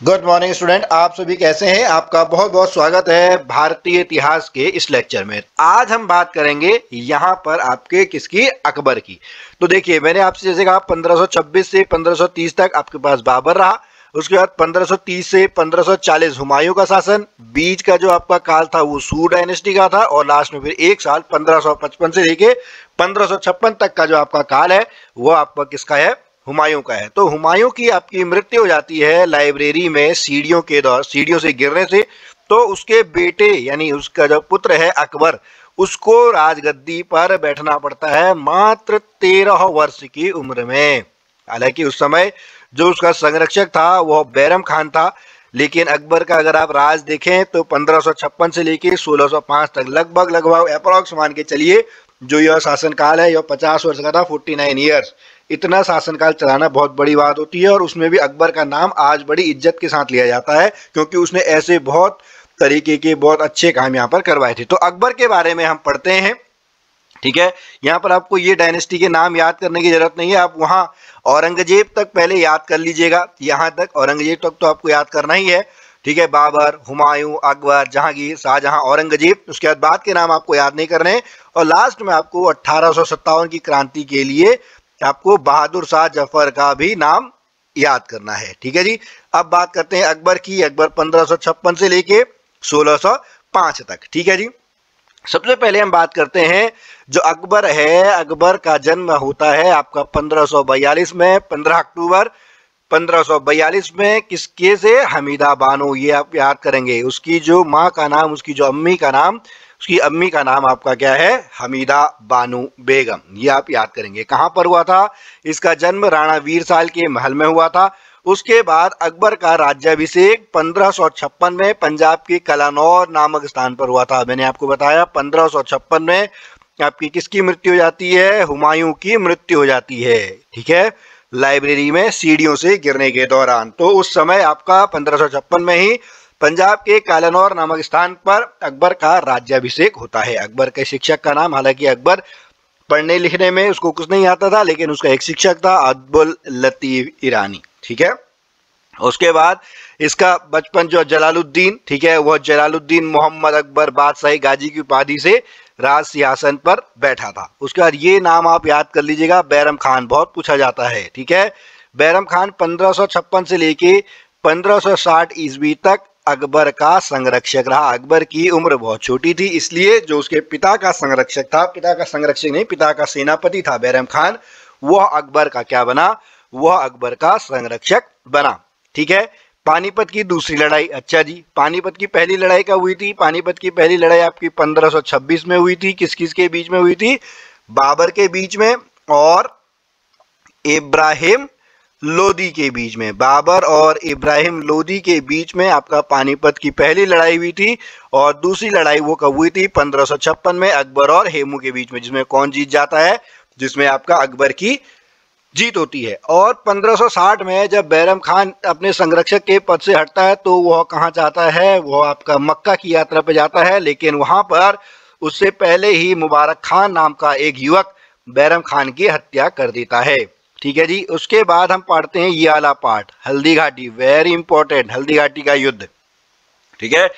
Good morning student, आप सभी कैसे हैं। आपका बहुत बहुत स्वागत है भारतीय इतिहास के इस लेक्चर में। आज हम बात करेंगे यहाँ पर आपके किसकी, अकबर की। तो देखिए, मैंने आपसे जैसे कहा 1526 से 1530 तक आपके पास बाबर रहा। उसके बाद 1530 से 1540 हुमायूं का शासन, बीच का जो आपका काल था वो सू डायनेस्टी का था, और लास्ट में फिर एक साल 1555 से लेके 1556 तक का जो आपका काल है वो आपका किसका है, हुमायूं का है। तो हुमायूं की आपकी मृत्यु हो जाती है लाइब्रेरी में सीढ़ियों से गिरने से। तो उसके बेटे यानी उसका जो पुत्र है अकबर, उसको राजगद्दी पर बैठना पड़ता है मात्र 13 वर्ष की उम्र में। हालांकि उस समय जो उसका संरक्षक था वह बैरम खान था, लेकिन अकबर का अगर आप राज देखें तो 1556 से लेके 1605 तक लगभग लगभग अप्रोक्स मान के चलिए जो यह शासनकाल है यह 50 वर्ष का था, 49 ईयर्स। इतना शासनकाल चलाना बहुत बड़ी बात होती है, और उसमें भी अकबर का नाम आज बड़ी इज्जत के साथ लिया जाता है, क्योंकि उसने ऐसे बहुत तरीके के बहुत अच्छे काम यहाँ पर करवाए थे। तो अकबर के बारे में हम पढ़ते हैं, ठीक है। यहाँ पर आपको ये डायनेस्टी के नाम याद करने की जरूरत नहीं है, आप वहाँ औरंगजेब तक पहले याद कर लीजिएगा। यहाँ तक औरंगजेब तक तो आपको याद करना ही है, ठीक है। बाबर, हुमायूं, अकबर, जहांगीर, शाहजहां, औरंगजेब, उसके बाद के नाम आपको याद नहीं करने। और लास्ट में आपको 1857 की क्रांति के लिए आपको बहादुर शाह जफर का भी नाम याद करना है, ठीक है जी। अब बात करते हैं अकबर की। अकबर 1556 से लेके 1605 तक, ठीक है जी। सबसे पहले हम बात करते हैं जो अकबर है, अकबर का जन्म होता है आपका 1542 में, 15 अक्टूबर 1542 में। किसके से, हमीदा बानो। ये आप याद करेंगे। उसकी जो माँ का नाम, उसकी जो अम्मी का नाम, उसकी अम्मी का नाम आपका क्या है, हमीदा बानो बेगम। ये आप याद करेंगे। कहाँ पर हुआ था इसका जन्म, राणा वीर साल के महल में हुआ था। उसके बाद अकबर का राज्याभिषेक 1556 में पंजाब के कलानौर नामक स्थान पर हुआ था। मैंने आपको बताया 1556 में आपकी किसकी मृत्यु हो जाती है, हुमायूं की मृत्यु हो जाती है, ठीक है, लाइब्रेरी में सीढ़ियों से गिरने के दौरान। तो उस समय आपका 1556 में ही पंजाब के कालानौर नामक स्थान पर अकबर का राज्याभिषेक होता है। अकबर के शिक्षक का नाम, हालांकि अकबर पढ़ने लिखने में उसको कुछ नहीं आता था, लेकिन उसका एक शिक्षक था अब्दुल लतीफ ईरानी, ठीक है। उसके बाद इसका बचपन जो जलालुद्दीन, ठीक है, वह जलालुद्दीन मोहम्मद अकबर बादशाही गाजी की उपाधि से राज सिंहासन पर बैठा था। उसके बाद ये नाम आप याद कर लीजिएगा, बैरम खान, बहुत पूछा जाता है, ठीक है। बैरम खान 1556 से लेके 1560 ईस्वी तक अकबर का संरक्षक रहा। अकबर की उम्र बहुत छोटी थी, इसलिए जो उसके पिता का संरक्षक था, पिता का संरक्षक नहीं, पिता का सेनापति था बैरम खान, वह अकबर का क्या बना, वह अकबर का संरक्षक बना, ठीक है। पानीपत की दूसरी लड़ाई, अच्छा जी, पानीपत की पहली लड़ाई कब हुई थी, पानीपत की पहली लड़ाई आपकी 1526 में हुई थी। किस किस के बीच में हुई थी, बाबर के बीच में और इब्राहिम लोदी के बीच में। बाबर और इब्राहिम लोदी के बीच में आपका पानीपत की पहली लड़ाई हुई थी। और दूसरी लड़ाई वो कब हुई थी, 1556 में, अकबर और हेमू के बीच में, जिसमें कौन जीत जाता है, जिसमें आपका अकबर की जीत होती है। और 1560 में जब बैरम खान अपने संरक्षक के पद से हटता है तो वह कहाँ जाता है, वह आपका मक्का की यात्रा पे जाता है, लेकिन वहां पर उससे पहले ही मुबारक खान नाम का एक युवक बैरम खान की हत्या कर देता है, ठीक है जी। उसके बाद हम पढ़ते हैं ये वाला part, Haldi Ghati, very important, Haldi Ghati का युद्ध, ठीक है।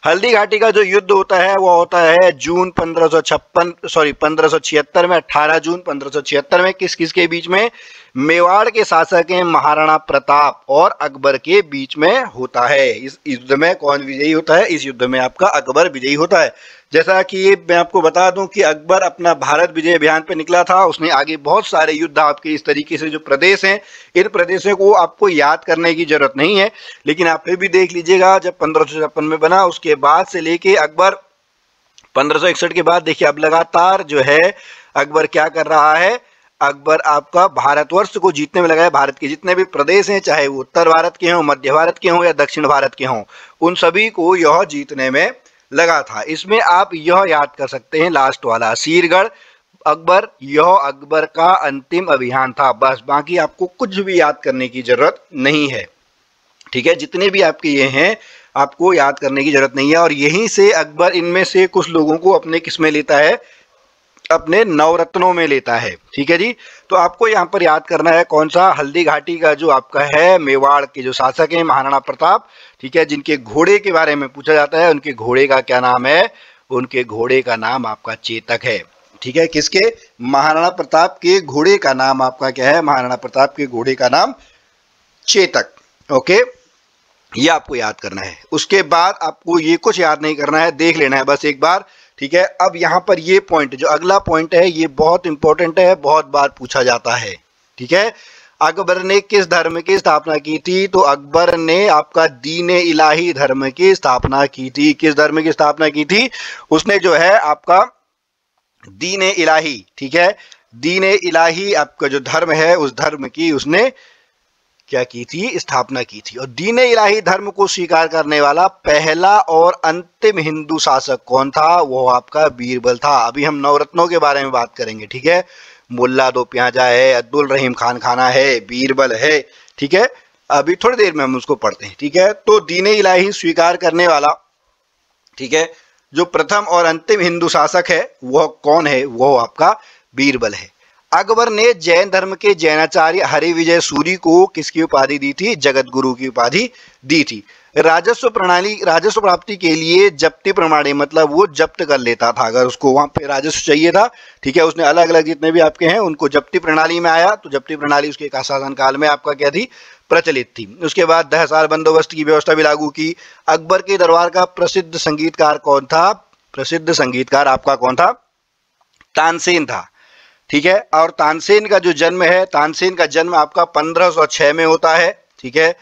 हल्दी घाटी का जो युद्ध होता है वो होता है जून 1576 में, 18 जून 1576 में। किस किस के बीच में, मेवाड़ के शासक हैं महाराणा प्रताप और अकबर के बीच में होता है। इस युद्ध में कौन विजयी होता है, इस युद्ध में आपका अकबर विजयी होता है। जैसा कि मैं आपको बता दूं कि अकबर अपना भारत विजय अभियान पे निकला था, उसने आगे बहुत सारे युद्ध आपके इस तरीके से जो प्रदेश हैं, इन प्रदेशों को आपको याद करने की जरूरत नहीं है, लेकिन आप फिर भी देख लीजिएगा। जब 1556 में बना, उसके बाद से लेके अकबर 1561 के बाद देखिए अब लगातार जो है अकबर क्या कर रहा है, अकबर आपका भारतवर्ष को जीतने में लगा है। भारत के जितने भी प्रदेश हैं, चाहे वो उत्तर भारत के हों, मध्य भारत के हों या दक्षिण भारत के हों, उन सभी को यह जीतने में लगा था। इसमें आप यह याद कर सकते हैं, लास्ट वाला सीरगढ़ अकबर, यह अकबर का अंतिम अभियान था। बस, बाकी आपको कुछ भी याद करने की जरूरत नहीं है, ठीक है। जितने भी आपके ये हैं आपको याद करने की जरूरत नहीं है। और यहीं से अकबर इनमें से कुछ लोगों को अपने किस में लेता है, अपने नवरत्नों में लेता है। ठीक है जी। तो आपको यहाँ पर याद करना है कौन सा, हल्दी घाटी का जो आपका है मेवाड़ के जो शासक है महाराणा प्रताप, ठीक है, जिनके घोड़े के बारे में पूछा जाता है, उनके घोड़े का क्या नाम है, उनके घोड़े का नाम आपका चेतक है। ठीक है, किसके, महाराणा प्रताप के घोड़े का नाम आपका क्या है, महाराणा प्रताप के घोड़े का नाम चेतक। ओके, ये आपको याद करना है। उसके बाद आपको ये कुछ याद नहीं करना है, देख लेना है बस एक बार। ठीक है, अब यहाँ पर ये पॉइंट, जो अगला पॉइंट है, ये बहुत इंपॉर्टेंट है, बहुत बार पूछा जाता है। ठीक है, अकबर ने किस धर्म की स्थापना की थी, तो अकबर ने आपका दीन इलाही धर्म की स्थापना की थी। किस धर्म की स्थापना की थी, उसने जो है आपका दीन इलाही, ठीक है, दीन इलाही आपका जो धर्म है उस धर्म की उसने क्या की थी, स्थापना की थी। और दीन इलाही धर्म को स्वीकार करने वाला पहला और अंतिम हिंदू शासक कौन था, वो आपका बीरबल था। अभी हम नवरत्नों के बारे में बात करेंगे। ठीक है, मुल्ला दो प्याजा है, अब्दुल रहीम खान खाना है, बीरबल है। ठीक है, अभी थोड़ी देर में हम उसको पढ़ते हैं। ठीक है, तो दीन इलाही स्वीकार करने वाला, ठीक है, जो प्रथम और अंतिम हिंदू शासक है वह कौन है, वो आपका बीरबल है। अकबर ने जैन धर्म के जैनाचार्य हरिविजय सूरी को किसकी उपाधि दी थी, जगत गुरु की उपाधि दी थी। राजस्व प्रणाली, राजस्व प्राप्ति के लिए जप्ती प्रमाणी, मतलब वो जब्त कर लेता था अगर उसको वहां पे राजस्व चाहिए था। ठीक है, उसने अलग अलग जितने भी आपके हैं उनको जप्ती प्रणाली में आया, तो जप्ती प्रणाली उसके शासन काल में आपका क्या थी, प्रचलित थी। उसके बाद 10,000 बंदोबस्त की व्यवस्था भी लागू की। अकबर के दरबार का प्रसिद्ध संगीतकार कौन था, प्रसिद्ध संगीतकार आपका कौन था, तानसेन था। ठीक है, और तानसेन का जो जन्म है, तानसेन का जन्म आपका 1506 में होता है। ठीक है,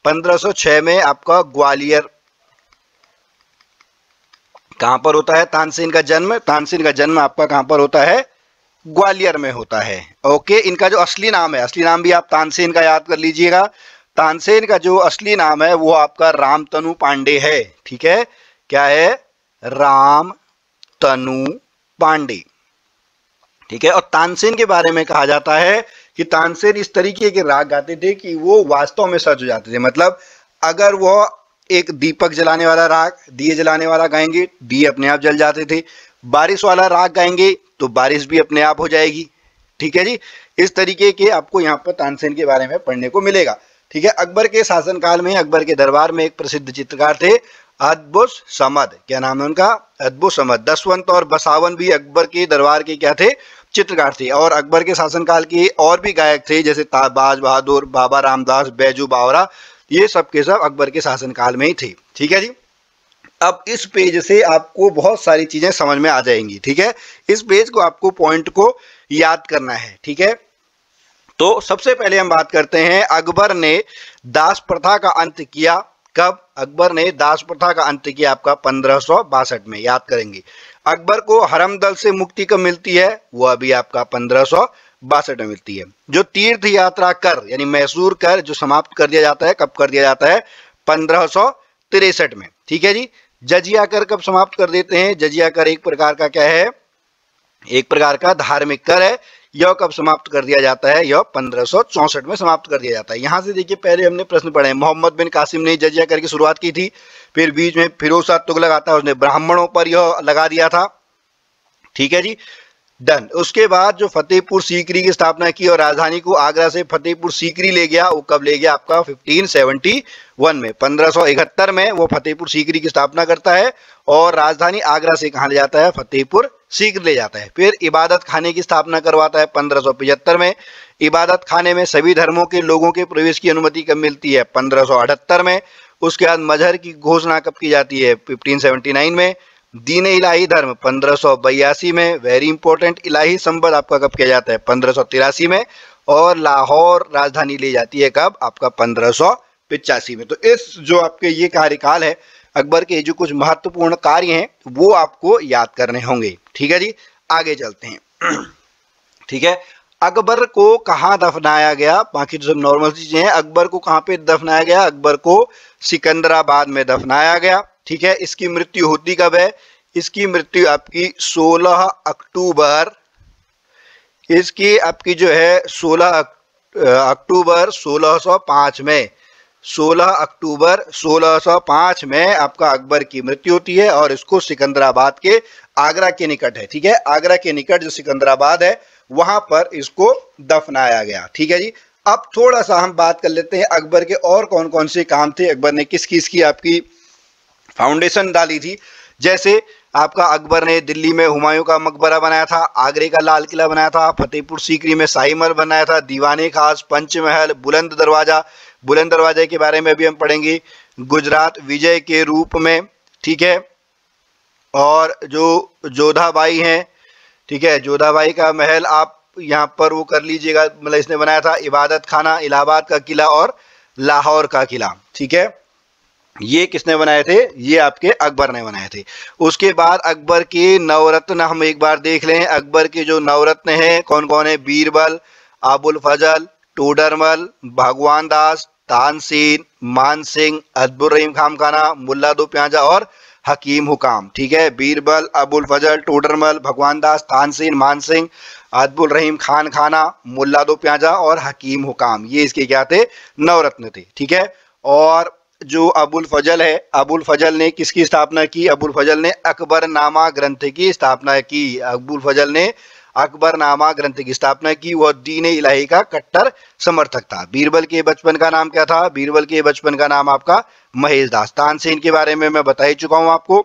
1506 में आपका ग्वालियर, कहां पर होता है तानसेन का जन्म, तानसेन का जन्म आपका कहां पर होता है, ग्वालियर में होता है। ओके, इनका जो असली नाम है, असली नाम भी आप तानसेन का याद कर लीजिएगा। तानसेन का जो असली नाम है वो आपका रामतनु पांडे है। ठीक है, क्या है, रामतनु पांडे। ठीक है, और तानसेन के बारे में कहा जाता है कि तानसेन इस तरीके के राग गाते थे कि वो वास्तव में सज हो जाते थे। मतलब अगर वो एक दीपक जलाने वाला राग, दिए जलाने वाला गाएंगे, दिए अपने आप जल जाते थे। बारिश वाला राग गाएंगे तो बारिश भी अपने आप हो जाएगी। ठीक है जी, इस तरीके के आपको यहाँ पर तानसेन के बारे में पढ़ने को मिलेगा। ठीक है, अकबर के शासनकाल में अकबर के दरबार में एक प्रसिद्ध चित्रकार थे अदबुस समद, क्या नाम है उनका, अदबुस समद। दसवंत और बसावन भी अकबर के दरबार के क्या थे, चित्रकार थे। और अकबर के शासनकाल के और भी गायक थे जैसे ताबाज बहादुर, बाबा रामदास, बैजू बावरा, ये सब के सब अकबर के शासनकाल में ही थे। ठीक है जी, अब इस पेज से आपको बहुत सारी चीजें समझ में आ जाएंगी। ठीक है, इस पेज को आपको पॉइंट को याद करना है। ठीक है, तो सबसे पहले हम बात करते हैं अकबर ने दास प्रथा का अंत किया कब, अकबर ने दास प्रथा का अंत किया आपका 1562 में, याद करेंगे। अकबर को हरमदल से मुक्ति कब मिलती है, वो अभी आपका 1562 में मिलती है। जो तीर्थ यात्रा कर यानी मैसूर कर जो समाप्त कर दिया जाता है, कब कर दिया जाता है, 1563 में। ठीक है जी, जजिया कर कब समाप्त कर देते हैं, जजिया कर एक प्रकार का क्या है, एक प्रकार का धार्मिक कर है। यह कब समाप्त कर दिया जाता है, यह 1564 में समाप्त कर दिया जाता है। यहां से देखिए, पहले हमने प्रश्न पढ़े, मोहम्मद बिन कासिम ने जजिया कर की शुरुआत की थी, फिर बीच में फिरोज शाह तुगलक आता है, उसने ब्राह्मणों पर यह लगा दिया था। ठीक है जी, डन। उसके बाद जो फतेहपुर सीकरी की स्थापना की और राजधानी को आगरा से फतेहपुर सीकरी ले गया, वो कब ले गया आपका 1571 में। 1571 में वो फतेहपुर सीकरी की स्थापना करता है और राजधानी आगरा से कहां ले जाता है, फतेहपुर सीकरी ले जाता है। फिर इबादत खाने की स्थापना करवाता है 1575 में। इबादत खाने में सभी धर्मों के लोगों के प्रवेश की अनुमति कब मिलती है, 1578 में। उसके बाद मजहर की घोषणा कब की जाती है, 1579 में। दीन इलाही धर्म 1582 में। वेरी इंपॉर्टेंट, इलाही संबद आपका कब किया जाता है, 1583 में। और लाहौर राजधानी ले जाती है कब, आपका 1585 में। तो इस जो आपके ये कार्यकाल है अकबर के, जो कुछ महत्वपूर्ण कार्य हैं वो आपको याद करने होंगे। ठीक है जी, आगे चलते हैं। ठीक है, अकबर को कहाँ दफनाया गया, बाकी तो सब नॉर्मल चीजें हैं। अकबर को कहाँ पे दफनाया गया, अकबर को सिकंदराबाद में दफनाया गया। ठीक है, इसकी मृत्यु होती कब है, इसकी मृत्यु आपकी 16 अक्टूबर, इसकी आपकी जो है 16 अक्टूबर 1605 में, 16 अक्टूबर 1605 में आपका अकबर की मृत्यु होती है और इसको सिकंदराबाद के आगरा के निकट है, ठीक है, आगरा के निकट जो सिकंदराबाद है वहां पर इसको दफनाया गया, ठीक है जी। अब थोड़ा सा हम बात कर लेते हैं अकबर के और कौन कौन से काम थे, अकबर ने किस किस की आपकी फाउंडेशन डाली थी। जैसे आपका अकबर ने दिल्ली में हुमायूं का मकबरा बनाया था, आगरे का लाल किला बनाया था, फतेहपुर सीकरी में शाही महल बनाया था, दीवाने खास, पंचमहल, बुलंद दरवाजा, बुलंद दरवाजे के बारे में अभी हम पढ़ेंगे, गुजरात विजय के रूप में, ठीक है, और जो जोधाबाई हैं, ठीक है, जोधाबाई का महल आप यहाँ पर वो कर लीजिएगा, मतलब इसने बनाया था, इबादत खाना, इलाहाबाद का किला और लाहौर का किला, ठीक है, ये किसने बनाए थे, ये आपके अकबर ने बनाए थे। उसके बाद अकबर के नवरत्न हम एक बार देख लें, अकबर के जो नवरत्न हैं कौन कौन है, बीरबल, अबुल फजल, टोडरमल, भगवान दास, तानसेन, मान सिंह, अकबर रहीम खामखाना, मुल्ला दो प्याजा और हकीम हुकाम, ठीक है, बीरबल, अबुल फजल, टोडरमल, भगवान दास, तानसेन, मान सिंह, अब्दुल रहीम खान खाना, मुल्ला दो प्याजा और हकीम हुकाम, ये इसके क्या थे, नवरत्न थे, ठीक है। और जो अबुल फजल है, अबुल फजल ने किसकी स्थापना की, अबुल फजल ने अकबरनामा ग्रंथ की स्थापना की, अबुल फजल ने अकबरनामा ग्रंथ की स्थापना की, वह दीन इलाही का कट्टर समर्थक था। बीरबल के बचपन का नाम क्या था, बीरबल के बचपन का नाम आपका महेश दास। तानसेन के बारे में मैं बता ही चुका हूं आपको,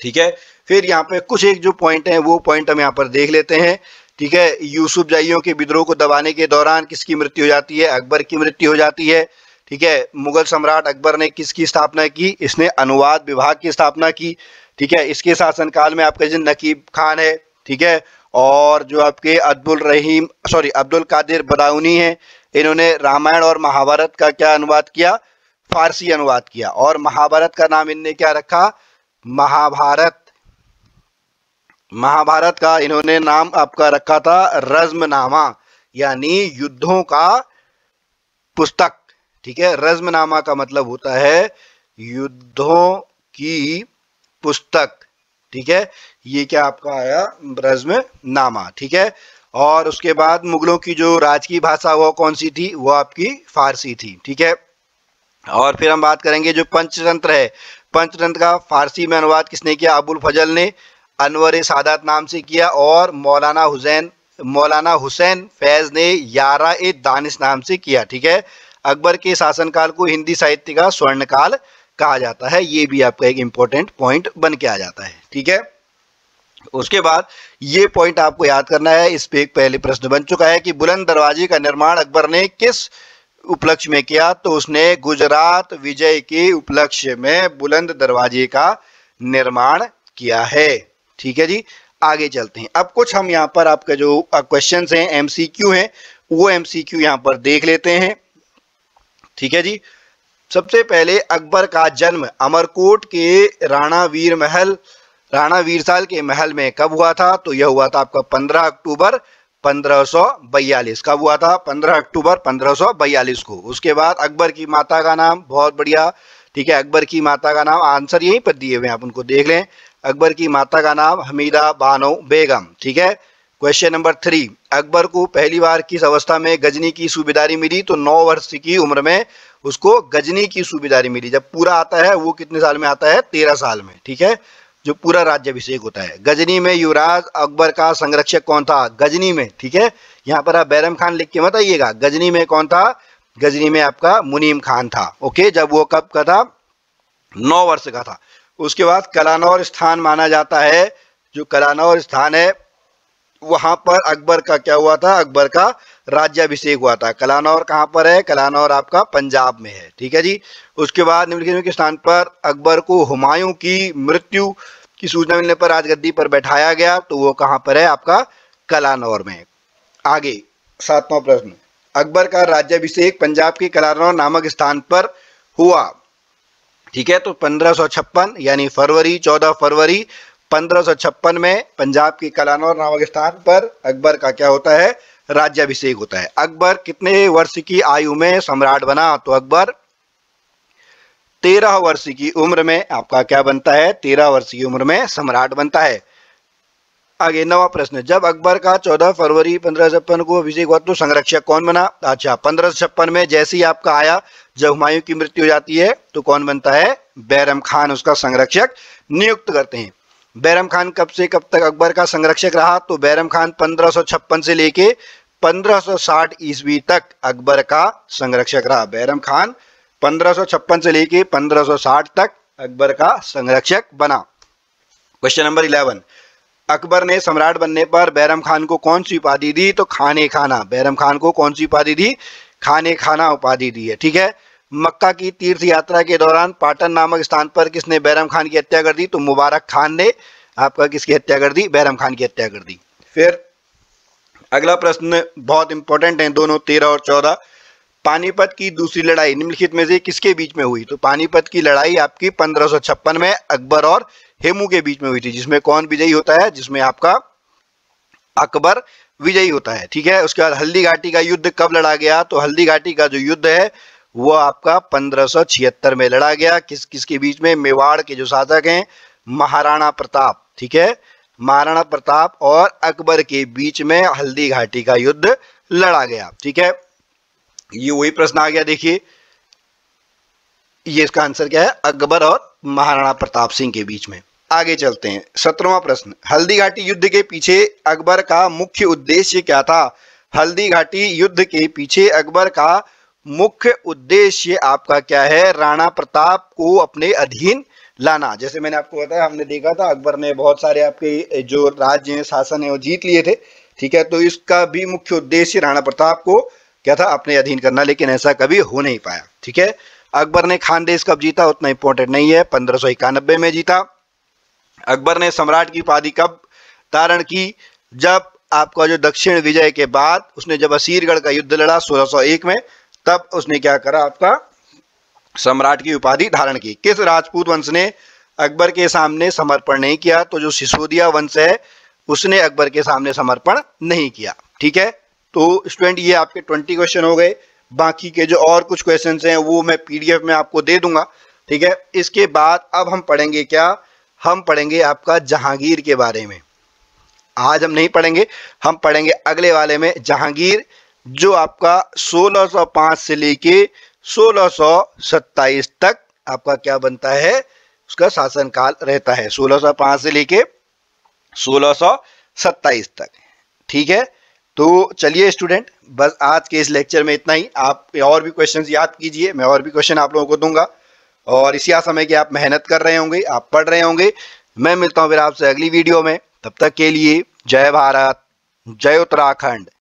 ठीक है। फिर यहाँ पे कुछ एक जो पॉइंट है वो पॉइंट हम यहाँ पर देख लेते हैं, ठीक है। यूसुफ जाइयों के विद्रोह को दबाने के दौरान किसकी मृत्यु हो जाती है, अकबर की मृत्यु हो जाती है, ठीक है। मुगल सम्राट अकबर ने किसकी स्थापना की, इसने अनुवाद विभाग की स्थापना की, ठीक है। इसके शासनकाल में आपका जो नकीब खान है, ठीक है, और जो आपके अब्दुल कादिर बदाऊनी है, इन्होंने रामायण और महाभारत का क्या अनुवाद किया, फारसी अनुवाद किया, और महाभारत का नाम इनने क्या रखा, महाभारत, महाभारत का इन्होंने नाम आपका रखा था रज़्मनामा, यानी युद्धों का पुस्तक, ठीक है। रज़्मनामा का मतलब होता है युद्धों की पुस्तक, ठीक है, ये क्या आपका आया रज़्मनामा, ठीक है। और उसके बाद मुगलों की जो राजकीय भाषा वो कौन सी थी, वो आपकी फारसी थी, ठीक है। और फिर हम बात करेंगे जो पंचतंत्र है, पंचतंत्र का फारसी में अनुवाद किसने किया, अबुल फजल ने अनवर सादात नाम से किया, और मौलाना हुसैन फैज ने यारा ए दानिश नाम से किया, ठीक है। अकबर के शासनकाल को हिंदी साहित्य का स्वर्णकाल कहा जाता है, ये भी आपका एक इंपॉर्टेंट पॉइंट बन के आ जाता है, ठीक है। उसके बाद ये पॉइंट आपको याद करना है, इस पे एक पहले प्रश्न बन चुका है कि बुलंद दरवाजे का निर्माण अकबर ने किस उपलक्ष्य में किया, तो उसने गुजरात विजय के उपलक्ष्य में बुलंद दरवाजे का निर्माण किया है, ठीक है जी। आगे चलते हैं, अब कुछ हम यहाँ पर आपका जो क्वेश्चंस हैं एमसीक्यू हैं वो एमसीक्यू यहाँ पर देख लेते हैं, ठीक है जी। सबसे पहले अकबर का जन्म अमरकोट के राणा वीरसाल के महल में कब हुआ था, तो यह हुआ था आपका 15 अक्टूबर 1542, कब हुआ था, 15 अक्टूबर 1542 को। उसके बाद अकबर की माता का नाम, बहुत बढ़िया, ठीक है, अकबर की माता का नाम, आंसर यहीं पर दिए हुए हैं, आप उनको देख लें। अकबर की माता का नाम हमीदा बानो बेगम, ठीक है। क्वेश्चन नंबर 3, अकबर को पहली बार किस अवस्था में गजनी की सूबेदारी मिली, तो 9 वर्ष की उम्र में उसको गजनी की सूबेदारी मिली। जब पूरा आता है वो कितने साल में आता है, 13 साल में, ठीक है, जो पूरा राज्याभिषेक होता है। गजनी में युवराज अकबर का संरक्षक कौन था, गजनी में, ठीक है, यहाँ पर आप बैरम खान लिख के मत आइएगा, गजनी में कौन था, गजनी में आपका मुनीम खान था, ओके। जब वो कब का था, 9 वर्ष का था। उसके बाद कलानौर स्थान माना जाता है, जो कलानौर स्थान है वहां पर अकबर का क्या हुआ था, अकबर का राज्याभिषेक हुआ था। कलानौर कहां पर है, कलानौर आपका पंजाब में है, ठीक है जी। उसके बाद निम्नलिखित के स्थान पर अकबर को हुमायूं की मृत्यु की सूचना मिलने पर राजगद्दी पर बैठाया गया, तो वो कहां पर है, आपका कलानौर में। आगे 7वां प्रश्न, अकबर का राज्याभिषेक पंजाब के कलानौर नामक स्थान पर हुआ, ठीक है, तो 1556 यानी फरवरी 14 फरवरी 1556 में पंजाब के कलानौर नामक स्थान पर अकबर का क्या होता है, राज्याभिषेक होता है। अकबर कितने वर्ष की आयु में सम्राट बना, तो अकबर 13 वर्ष की उम्र में आपका क्या बनता है, 13 वर्ष की उम्र में सम्राट बनता है। आगे 9वां प्रश्न, जब अकबर का 14 फरवरी 1556 को अभिषेक हुआ तो संरक्षक कौन बना? अच्छा, 1556 में जैसे ही आपका आया, जब हुमायूं की मृत्यु हो जाती है तो कौन बनता है? बैरम खान उसका संरक्षक नियुक्त करते हैं। बैरम खान कब से कब तक अकबर का संरक्षक रहा? तो बैरम खान 1556 से लेके 1560 ईस्वी तक अकबर का संरक्षक रहा। बैरम खान 1556 से लेके 1560 तक अकबर का संरक्षक बना। क्वेश्चन नंबर 11, अकबर ने सम्राट बनने पर बैरम खान को कौन सी उपाधि दी? तो खाने खाना। बैरम खान को कौन सी उपाधि दी? खाने खाना उपाधि दी है। ठीक है। मक्का की तीर्थ यात्रा के दौरान पाटन नामक स्थान पर किसने बैरम खान की हत्या कर दी? तो मुबारक खान ने आपका किसकी हत्या कर दी? बैरम खान की हत्या कर दी। फिर अगला प्रश्न बहुत इंपॉर्टेंट है दोनों, 13 और 14। पानीपत की दूसरी लड़ाई निम्नलिखित में से किसके बीच में हुई? तो पानीपत की लड़ाई आपकी 1556 में अकबर और हेमू के बीच में हुई थी, जिसमें कौन विजयी होता है? जिसमें आपका अकबर विजयी होता है। ठीक है। उसके बाद हल्दी घाटी का युद्ध कब लड़ा गया? तो हल्दी घाटी का जो युद्ध है वो आपका 1576 में लड़ा गया। किसके बीच में? मेवाड़ के जो शासक हैं महाराणा प्रताप, ठीक है, महाराणा प्रताप और अकबर के बीच में हल्दी घाटी का युद्ध लड़ा गया। ठीक है। ये वही प्रश्न आ गया। देखिए ये इसका आंसर क्या है? अकबर और महाराणा प्रताप सिंह के बीच में। आगे चलते हैं। 17वां प्रश्न, हल्दी घाटी युद्ध के पीछे अकबर का मुख्य उद्देश्य क्या था? हल्दी घाटी युद्ध के पीछे अकबर का मुख्य उद्देश्य आपका क्या है? राणा प्रताप को अपने अधीन लाना। जैसे मैंने आपको बताया, हमने देखा था अकबर ने बहुत सारे आपके जो राज्य हैं, शासन है, वो जीत लिए थे। ठीक है। तो इसका भी मुख्य उद्देश्य राणा प्रताप को क्या था? अपने अधीन करना, लेकिन ऐसा कभी हो नहीं पाया। ठीक है। अकबर ने खानदेश कब जीता? उतना इंपॉर्टेंट नहीं है, 1591 में जीता। अकबर ने सम्राट की उपाधि कब धारण की? जब आपका जो दक्षिण विजय के बाद उसने जब असीरगढ़ का युद्ध लड़ा 1601 में, तब उसने क्या करा? आपका सम्राट की उपाधि धारण की। किस राजपूत वंश ने अकबर के सामने समर्पण नहीं किया? तो जो सिसोदिया वंश है उसने अकबर के सामने समर्पण नहीं किया। ठीक है। तो स्टूडेंट ये आपके 20 क्वेश्चन हो गए। बाकी के जो और कुछ क्वेश्चंस हैं वो मैं पीडीएफ में आपको दे दूंगा। ठीक है। इसके बाद अब हम पढ़ेंगे क्या? हम पढ़ेंगे आपका जहांगीर के बारे में। आज हम नहीं पढ़ेंगे, हम पढ़ेंगे अगले वाले में जहांगीर, जो आपका 1605 से लेके 1627 तक आपका क्या बनता है? उसका शासनकाल रहता है, 1605 से लेके 1627 तक। ठीक है। तो चलिए स्टूडेंट, बस आज के इस लेक्चर में इतना ही। आप और भी क्वेश्चंस याद कीजिए, मैं और भी क्वेश्चन आप लोगों को दूंगा, और इसी समय की आप मेहनत कर रहे होंगे, आप पढ़ रहे होंगे। मैं मिलता हूं फिर आपसे अगली वीडियो में। तब तक के लिए जय भारत, जय उत्तराखंड।